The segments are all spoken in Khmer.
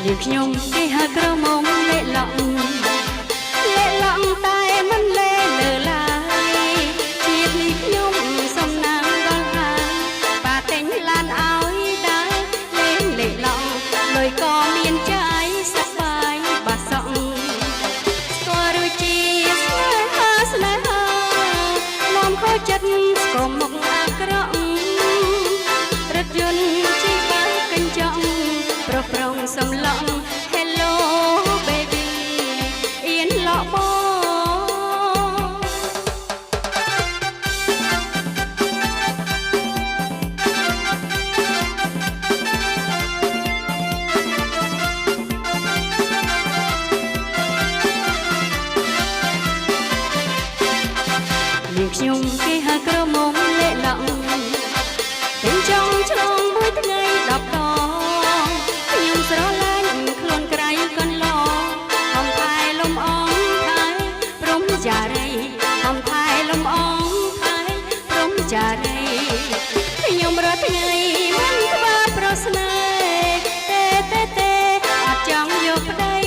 យើងខ្ញុំគេហៅក្រមុំលេឡង់តែមិនលេលើឡើយជាតិនេះខ្ញុំសំណាងដល់ហើយបាទិញឡានឲ្យដើរលេងលេឡង់លុយក៏មានចាយសប្បាយបាសក់ស្គាល់ឬជាស្នេហានាំខូចចិត្តស្គមមុខអាក្រក់រថយន្តជិះបានកញ្ចក់ប្រប្រងសំឡង Hello baby អៀនលក់បងយើងខ្ញុំគេហៅក្រមុំលេឡង់ទាំងចង់ឆ្លងមួយថ្ងៃ10ដងខ្ញុំស្រឡាញ់ខ្លួនក្រៃកន្លងហំថែលំអងថែព្រំចារីហំថែលំអងថែព្រំចារីខ្ញុំរាល់ថ្ងៃមិនក្បាលប្រស្នេហ៍ទេអត់ចង់យកប្តី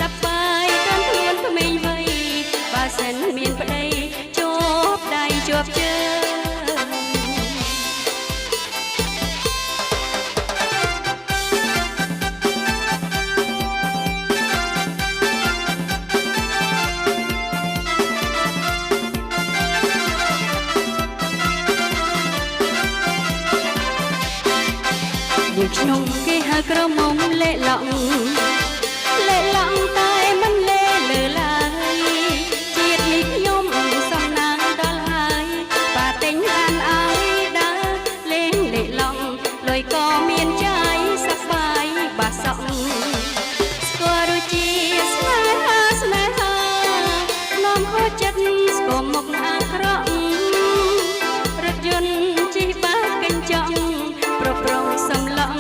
សប្បាយកាន់ខ្លួនក្មេងវ័យបើសិនមានប្តីជាប់ដៃជាប់ជើងយើងខ្ញុំគេហៅក្រមុំលេឡង់តែមិនលេលើឡើយជាតិនេះខ្ញុំសំណាងដល់ហើយបាទិញឡានឲ្យដើរលេងលេឡង់លុយក៏មានចាយសប្បាយបាសក់ស្គាល់ឬជាស្នេហានាំខូចចិត្តស្គមមុខអាក្រក់រថយន្តជិះបានកញ្ចក់ប្រប្រងសំឡង